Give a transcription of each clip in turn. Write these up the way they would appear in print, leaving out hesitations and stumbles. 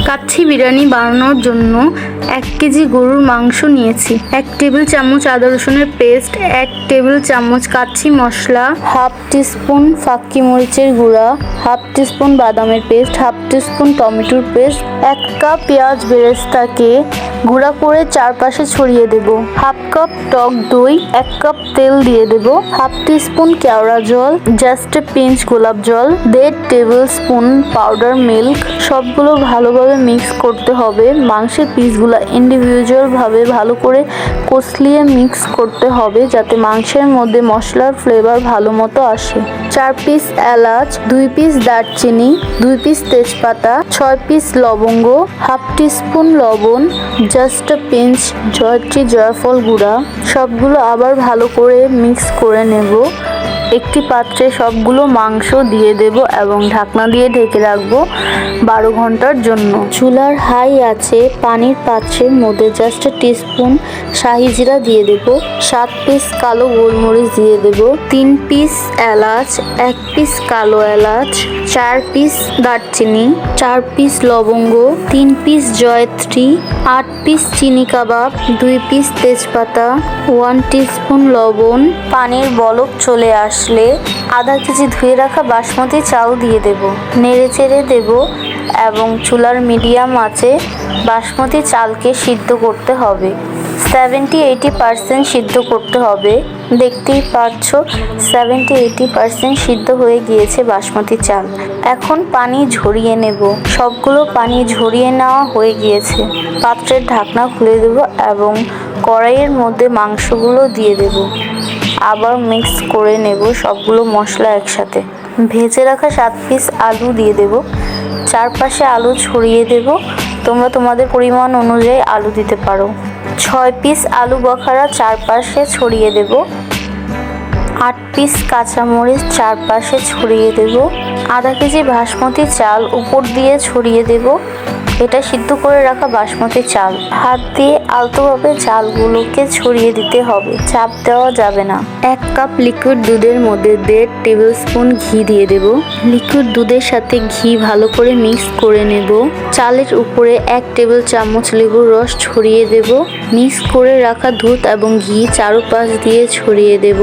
কাচ্চি বিরিয়ানি বানানোর জন্য 1 কেজি গরুর মাংস নিয়েছি। 1 টেবিল চামচ আদা রসুনের পেস্ট, 1 টেবিল চামচ কাচ্চি মশলা, হাফ টিস্পুন ফাক্কি মরিচের গুঁড়া, হাফ টিস্পুন বাদামের পেস্ট, হাফ টিস্পুন টমেটোর পেস্ট, 1 কাপ পেঁয়াজ বেরেস্তাকে গুঁড়া করে চারপাশে ছড়িয়ে দেব। হাফ কাপ টক দই, 1 কাপ তেল দিয়ে দেব, হাফ টিস্পুন কেওড়া জল, জাস্ট এ পিঞ্চ গোলাপ জল, 1.5 টেবিল স্পুন পাউডার মিল্ক। সবগুলো ভালোভাবে মিক্স করতে হবে। মাংসের পিসগুলো ইন্ডিভিজুয়াল ভাবে ভালো করে কষলিয়ে মিক্স করতে হবে যাতে মাংসের মধ্যে মশলার ফ্লেভার ভালো মতো আসে। 4 পিস এলাচ, 2 পিস দারচিনি, 2 পিস তেজপাতা, 6 পিস লবঙ্গ, হাফ টিস্পুন লবণ, জাস্ট এ পিঞ্চ জয়ত্রী জয়ফল গুঁড়া। সবগুলো আবার ভালো করে মিক্স করে নেব। একটি পাত্রে সবগুলো মাংস দিয়ে দেব এবং ঢাকনা দিয়ে ঢেকে রাখবো 12 ঘন্টার জন্য। চুলার হাই আছে পানির পাত্রের মধ্যে জাস্ট টিস্পুন শাহি জিরা দিয়ে দেব, 7 পিস কালো গোলমরিচ দিয়ে দেব, 3 পিস এলাচ, 1 পিস কালো এলাচ, 4 পিস দারচিনি, 4 পিস লবঙ্গ, 3 পিস জয়ত্রী, 8 পিস চিনি কাবাব, 2 পিস তেজপাতা, 1 টিস্পুন লবণ। পানির বলক চলে আসলে আধা কেজি ধুয়ে রাখা বাসমতি চাল দিয়ে দেব, নেড়ে চেড়ে দেব এবং চুলার মিডিয়াম আঁচে বাসমতি চালকে সিদ্ধ করতে হবে। 70-80% সিদ্ধ করতে হবে। দেখতেই পাচ্ছ 70-80% সিদ্ধ হয়ে গিয়েছে বাসমতি চাল। এখন পানি ঝরিয়ে নেব। সবগুলো পানি ঝরিয়ে নেওয়া হয়ে গিয়েছে। পাত্রের ঢাকনা খুলে দেব এবং কড়াইয়ের মধ্যে মাংসগুলো দিয়ে দেব। আবার মিক্স করে নেব সবগুলো মশলা একসাথে। ভেজে রাখা 7 পিস আলু দিয়ে দেব। চারপাশে আলু ছড়িয়ে দেব। তোমরা তোমাদের পরিমাণ অনুযায়ী আলু দিতে পারো। 6 পিস আলু বখারা চারপাশে ছড়িয়ে দেব। 8 পিস কাঁচামরিচ চারপাশে ছড়িয়ে দেব। আধা কেজি বাসমতি চাল উপর দিয়ে ছড়িয়ে দেব। এটা সিদ্ধ করে রাখা বাসমতি চাল। হাত দিয়ে আলতোভাবে চালগুলোকে ছড়িয়ে দিতে হবে, চাপ দেওয়া যাবে না। 1 কাপ লিকুইড দুধের মধ্যে 1.5 টেবিল স্পুন ঘি দিয়ে দেব। লিকুইড দুধের সাথে ঘি ভালো করে মিক্স করে নেব। চালের উপরে 1 টেবিল চামচ লেবুর রস ছড়িয়ে দেব। মিক্স করে রাখা দুধ এবং ঘি চারপাশ দিয়ে ছড়িয়ে দেব।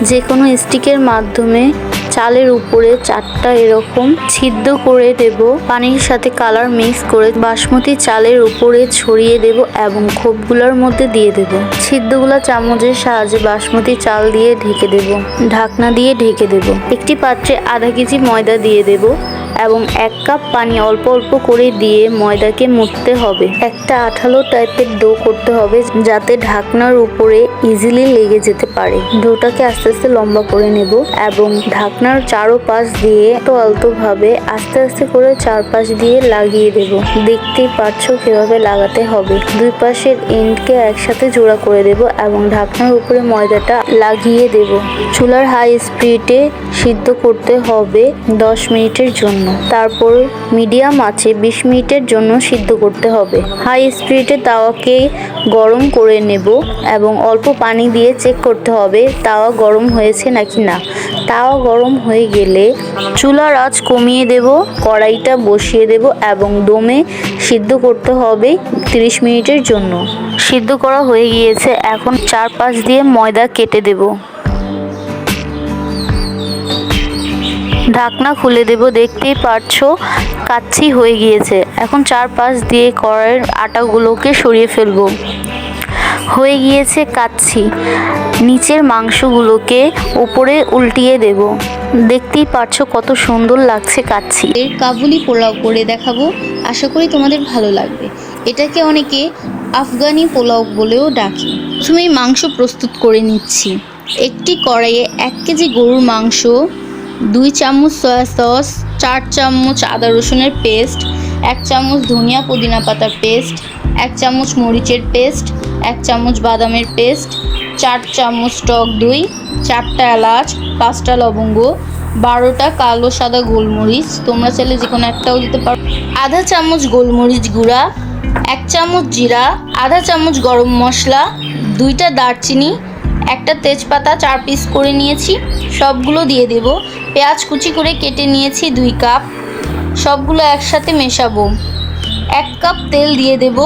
যে কোনো স্টিকের মাধ্যমে চালের উপরে 4টা এরকম ছিদ্র করে দেব। পানির সাথে কালার মিক্স করে বাসমতি চালের উপরে ছড়িয়ে দেব এবং খোপগুলোর মধ্যে দিয়ে দেব। ছিদ্রগুলো চামচের সাহায্যে বাসমতি চাল দিয়ে ঢেকে দেব। ঢাকনা দিয়ে ঢেকে দেব। একটি পাত্রে আধা কেজি ময়দা দিয়ে দেব এবং 1 কাপ পানি অল্প অল্প করে দিয়ে ময়দাকে মুড়তে হবে। একটা আঠালো টাইপের ডো করতে হবে যাতে ঢাকনার উপরে ইজিলি লেগে যেতে পারে। ডোটাকে আস্তে আস্তে লম্বা করে নেব এবং ঢাকনার চারপাশ দিয়ে আলতোভাবে আস্তে আস্তে করে চারপাশ দিয়ে লাগিয়ে দেব। দেখতেই পাচ্ছ কিভাবে লাগাতে হবে। দুই পাশের এন্ডকে একসাথে জোড়া করে দেব এবং ঢাকনার উপরে ময়দাটা লাগিয়ে দেব। চুলার হাই স্পিডে সিদ্ধ করতে হবে 10 মিনিটের জন্য। তারপর মিডিয়াম আঁচে 20 মিনিটের জন্য সিদ্ধ করতে হবে। হাই স্পিডে তাওয়াকে গরম করে নেব এবং অল্প পানি দিয়ে চেক করতে হবে তাওয়া গরম হয়েছে নাকি না। তাওয়া গরম হয়ে গেলে চুলার আঁচ কমিয়ে দেব, কড়াইটা বসিয়ে দেব এবং দমে সিদ্ধ করতে হবে 30 মিনিটের জন্য। সিদ্ধ করা হয়ে গিয়েছে। এখন চারপাশ দিয়ে ময়দা কেটে দেব। ঢাকনা খুলে দেব। দেখতেই পাচ্ছো কাচ্চি হয়ে গিয়েছে। এখন চারপাশ দিয়ে কড়াইয়ের আটাগুলোকে সরিয়ে ফেলবো। হয়ে গিয়েছে কাচ্চি। নিচের মাংসগুলোকে উপরে উল্টিয়ে দেব। দেখতেই পাচ্ছো কত সুন্দর লাগছে কাচ্চি। এর কাবুলি পোলাও করে দেখাবো, আশা করি তোমাদের ভালো লাগবে। এটাকে অনেকে আফগানি পোলাও বলেও ডাকে। প্রথমেই মাংস প্রস্তুত করে নিচ্ছি। একটি কড়াইয়ে 1 কেজি গরুর মাংস, 2 চামচ সয়া সস, 4 চামচ আদা রসুনের পেস্ট, 1 চামচ ধনিয়া পুদিনা পাতার পেস্ট, 1 চামচ মরিচের পেস্ট, 1 চামচ বাদামের পেস্ট, 4 চামচ টক দই, 4টা এলাচ, 5টা লবঙ্গ, 12টা কালো সাদা গোলমরিচ, তোমরা চাইলে যে কোনো একটাও দিতে পারো, আধা চামচ গোলমরিচ গুঁড়া, 1 চামচ জিরা, আধা চামচ গরম মশলা, 2টা দারচিনি, একটা তেজপাতা 4 পিস করে নিয়েছি, সবগুলো দিয়ে দেব। পেঁয়াজ কুচি করে কেটে নিয়েছি 2 কাপ, সবগুলো একসাথে মেশাবো। 1 কাপ তেল দিয়ে দেব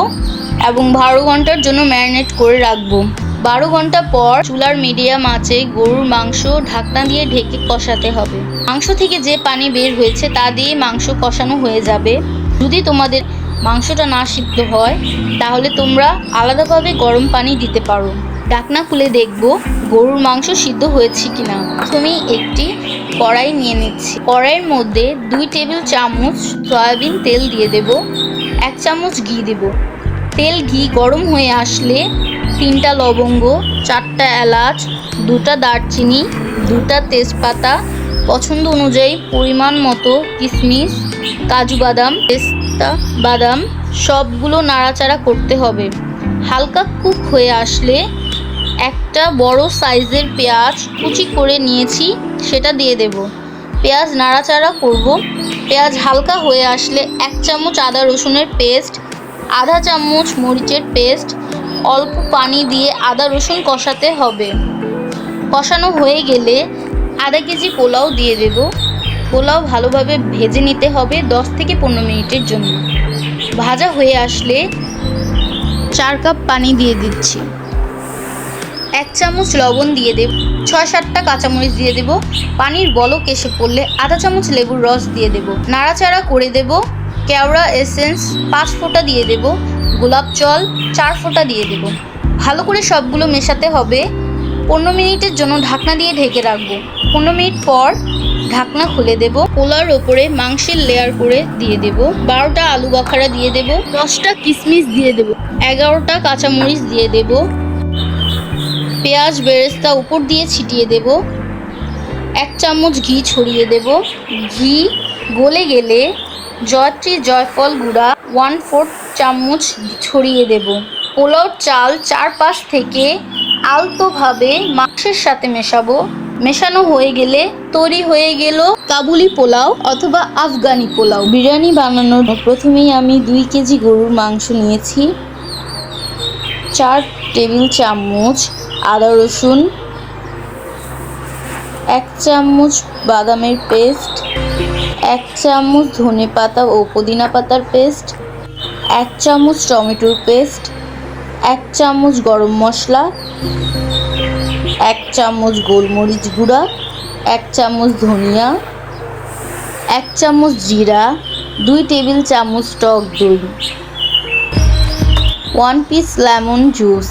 এবং 12 ঘন্টার জন্য ম্যারিনেট করে রাখবো। 12 ঘন্টা পর চুলার মিডিয়াম আঁচে গরুর মাংস ঢাকনা দিয়ে ঢেকে কষাতে হবে। মাংস থেকে যে পানি বের হয়েছে তা দিয়ে মাংস কষানো হয়ে যাবে। যদি তোমাদের মাংসটা না সিদ্ধ হয় তাহলে তোমরা আলাদাভাবে গরম পানি দিতে পারো। ঢাকনা খুলে দেখবো গরুর মাংস সিদ্ধ হয়েছে কিনা। প্রথমে একটি কড়াই নিয়ে নিচ্ছি। কড়াইয়ের মধ্যে 2 টেবিল চামচ সয়াবিন তেল দিয়ে দেব, 1 চামচ ঘি দেব। তেল ঘি গরম হয়ে আসলে 3টা লবঙ্গ, 4টা এলাচ, 2টা দারচিনি, 2টা তেজপাতা, পছন্দ অনুযায়ী পরিমাণ মতো কিশমিশ, কাজু বাদাম, পেস্তা বাদাম সবগুলো নাড়াচাড়া করতে হবে। হালকা কুক হয়ে আসলে একটা বড় সাইজের পেঁয়াজ কুচি করে নিয়েছি সেটা দিয়ে দেব। পেঁয়াজ নাড়াচাড়া করব। পেঁয়াজ হালকা হয়ে আসলে 1 চামচ আদা রসুনের পেস্ট, আধা চামচ মরিচের পেস্ট, অল্প পানি দিয়ে আদা রসুন কষাতে হবে। কষানো হয়ে গেলে আধা কেজি পোলাও দিয়ে দেব। পোলাও ভালোভাবে ভেজে নিতে হবে 10 থেকে 15 মিনিটের জন্য। ভাজা হয়ে আসলে 4 কাপ পানি দিয়ে দিচ্ছি। 1 চামচ লবণ দিয়ে দেব, 6-7টা কাঁচামরিচ দিয়ে দেব। পানির বলক এসে পড়লে আধা চামচ লেবুর রস দিয়ে দেব। নাড়াচাড়া করে দেব। কেওড়া এসেন্স 5 ফোঁটা দিয়ে দেব, গোলাপ জল 4 ফোঁটা দিয়ে দেব। ভালো করে সবগুলো মেশাতে হবে। 15 মিনিটের জন্য ঢাকনা দিয়ে ঢেকে রাখবো। 15 মিনিট পর ঢাকনা খুলে দেব। পোলাওর ওপরে মাংসের লেয়ার করে দিয়ে দেব। 12টা আলু বাখারা দিয়ে দেব, 10টা কিশমিশ দিয়ে দেব, 11টা কাঁচামরিচ দিয়ে দেব। পেঁয়াজ বেরেস্তা উপর দিয়ে ছিটিয়ে দেব। 1 চামচ ঘি ছড়িয়ে দেব। ঘি গলে গেলে জয়ত্রী জয়ফল গুঁড়া 1/4 চামচ ছড়িয়ে দেব। পোলাওর চাল 4 থেকে আলতোভাবে মাংসের সাথে মেশাবো। মেশানো হয়ে গেলে তৈরি হয়ে গেল কাবুলি পোলাও অথবা আফগানি পোলাও। বিরিয়ানি বানানোর প্রথমেই আমি 2 কেজি গরুর মাংস নিয়েছি। 4 টেবিল চামচ আদা রসুন, 1 চামচ বাদামের পেস্ট, 1 চামচ ধনে পাতা ও পুদিনা পাতার পেস্ট, 1 চামচ টমেটোর পেস্ট, 1 চামচ গরম মশলা, 1 চামচ গোলমরিচ গুঁড়া, 1 চামচ ধনিয়া, 1 চামচ জিরা, 2 টেবিল চামচ টক দই, 1 পিস লেমন জুস,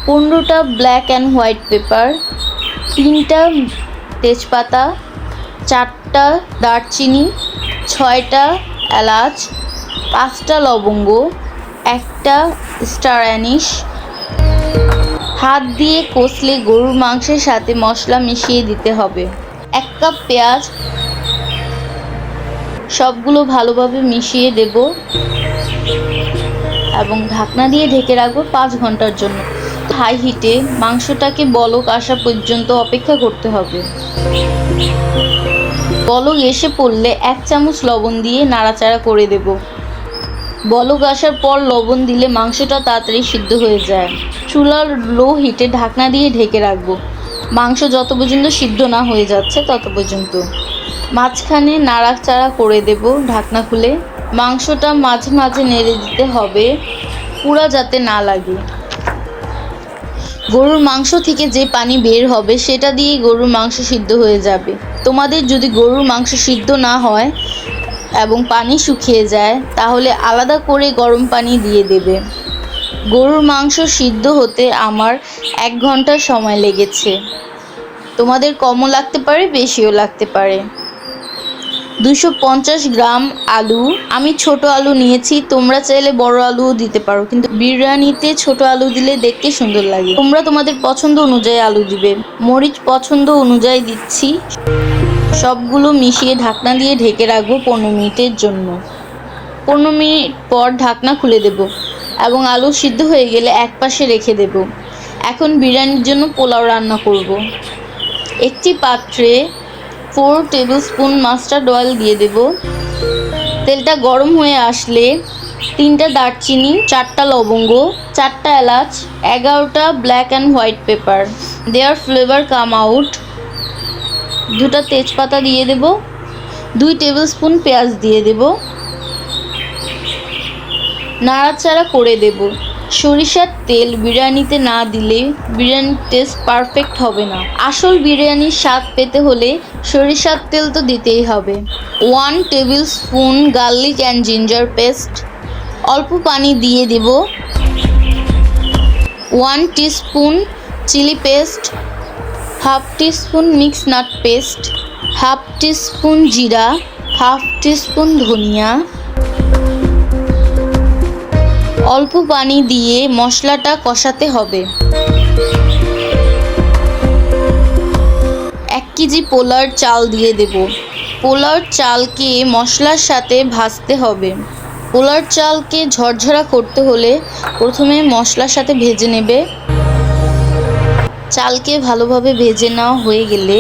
15টা ব্ল্যাক অ্যান্ড হোয়াইট পেপার, 3টা তেজপাতা, 4টা দারচিনি, 6টা এলাচ, 5টা লবঙ্গ, 1টা স্টার অ্যানিশ। হাত দিয়ে কষলে গরুর মাংসের সাথে মশলা মিশিয়ে দিতে হবে। 1 কাপ পেঁয়াজ, সবগুলো ভালোভাবে মিশিয়ে দেব এবং ঢাকনা দিয়ে ঢেকে রাখবো 5 ঘন্টার জন্য। হাই হিটে মাংসটাকে বলক আসা পর্যন্ত অপেক্ষা করতে হবে। বলক এসে পড়লে 1 চামচ লবণ দিয়ে নাড়াচাড়া করে দেব। বলক আসার পর লবণ দিলে মাংসটা তাড়াতাড়ি সিদ্ধ হয়ে যায়। চুলার লো হিটে ঢাকনা দিয়ে ঢেকে রাখবো মাংস যত পর্যন্ত সিদ্ধ না হয়ে যাচ্ছে তত পর্যন্ত। মাঝখানে নাড়াচাড়া করে দেব ঢাকনা খুলে। মাংসটা মাঝে মাঝে নেড়ে দিতে হবে পুড়া যাতে না লাগে। গরুর মাংস থেকে যে পানি বের হবে সেটা দিয়েই গরুর মাংস সিদ্ধ হয়ে যাবে। তোমাদের যদি গরুর মাংস সিদ্ধ না হয় এবং পানি শুকিয়ে যায় তাহলে আলাদা করে গরম পানি দিয়ে দেবে। গরুর মাংস সিদ্ধ হতে আমার 1 ঘন্টা সময় লেগেছে। তোমাদের কমও লাগতে পারে, বেশিও লাগতে পারে। 250 গ্রাম আলু, আমি ছোট আলু নিয়েছি, তোমরা চাইলে বড় আলুও দিতে পারো, কিন্তু বিরিয়ানিতে ছোট আলু দিলে দেখতে সুন্দর লাগে। তোমরা তোমাদের পছন্দ অনুযায়ী আলু দিবে। মরিচ পছন্দ অনুযায়ী দিচ্ছি। সবগুলো মিশিয়ে ঢাকনা দিয়ে ঢেকে রাখবো 15 মিনিটের জন্য। 15 মিনিট পর ঢাকনা খুলে দেব এবং আলু সিদ্ধ হয়ে গেলে এক পাশে রেখে দেব। এখন বিরিয়ানির জন্য পোলাও রান্না করব। একটি পাত্রে 4 টেবিলস্পুন মাস্টার্ড অয়েল দিয়ে দেব। তেলটা গরম হয়ে আসলে 3টা দারচিনি, 4টা লবঙ্গ, 4টা এলাচ, 11টা black and white pepper, their flavour come out, 2টা তেজপাতা দিয়ে দেব। 2 টেবিলস্পুন পেঁয়াজ দিয়ে দেব। নাড়াচাড়া করে দেব। সরিষার তেল বিরিয়ানিতে না দিলে বিরিয়ানির টেস্ট পারফেক্ট হবে না। আসল বিরিয়ানির স্বাদ পেতে হলে সরিষার তেল তো দিতেই হবে। 1 tablespoon garlic and ginger paste, অল্প পানি দিয়ে দেব। 1 teaspoon chilli paste, half teaspoon mix nut paste, half teaspoon জিরা, হাফ টিস্পুন ধনিয়া। অল্প পানি দিয়ে মশলাটা কষাতে হবে। 1 কেজি পোলার চাল দিয়ে দেব। পোলার চালকে মশলার সাথে ভাজতে হবে। পোলার চালকে ঝরঝরা করতে হলে প্রথমে মশলার সাথে ভেজে নেবে। চালকে ভালোভাবে ভেজে নেওয়া হয়ে গেলে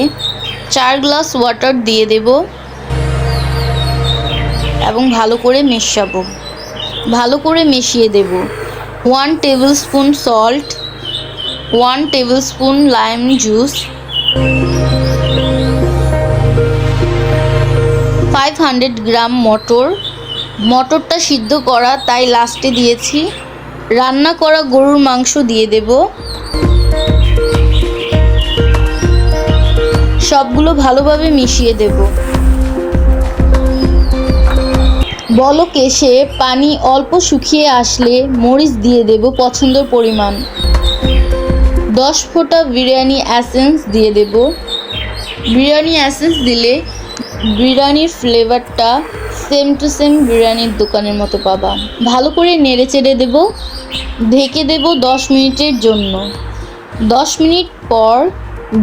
4 গ্লাস ওয়াটার দিয়ে দেব এবং ভালো করে মেশাবো। ভালো করে মিশিয়ে দেব। 1 table spoon salt, 1 table spoon lime juice, 500 গ্রাম মটর। মটরটা সিদ্ধ করা তাই লাস্টে দিয়েছি। রান্না করা গরুর মাংস দিয়ে দেব। সবগুলো ভালোভাবে মিশিয়ে দেব। বলক এসে পানি অল্প শুকিয়ে আসলে মরিচ দিয়ে দেব পছন্দের পরিমাণ। 10 ফোঁটা বিরিয়ানি এসেন্স দিয়ে দেব। বিরিয়ানি এসেন্স দিলে বিরিয়ানির ফ্লেভারটা সেম টু সেম বিরিয়ানির দোকানের মতো পাবা। ভালো করে নেড়ে চেড়ে দেব। ঢেকে দেব 10 মিনিটের জন্য। 10 মিনিট পর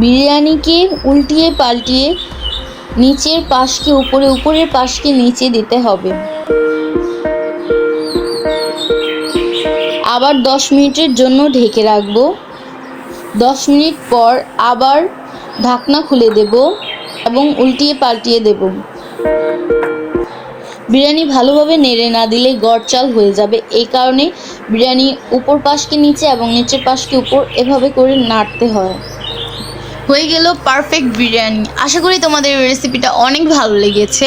বিরিয়ানিকে উল্টিয়ে পাল্টিয়ে নিচের পাশকে উপরে, উপরের পাশকে নিচে দিতে হবে। আবার 10 মিনিটের জন্য ঢেকে রাখবো। 10 মিনিট পর আবার ঢাকনা খুলে দেব এবং উল্টিয়ে পাল্টিয়ে দেব। বিরিয়ানি ভালোভাবে নেড়ে না দিলে গড়চাল হয়ে যাবে। এই কারণে বিরিয়ানি উপর পাশকে নিচে এবং নিচের পাশকে উপর এভাবে করে নাড়তে হয়। হয়ে গেল পারফেক্ট বিরিয়ানি। আশা করি তোমাদের এই রেসিপিটা অনেক ভালো লেগেছে।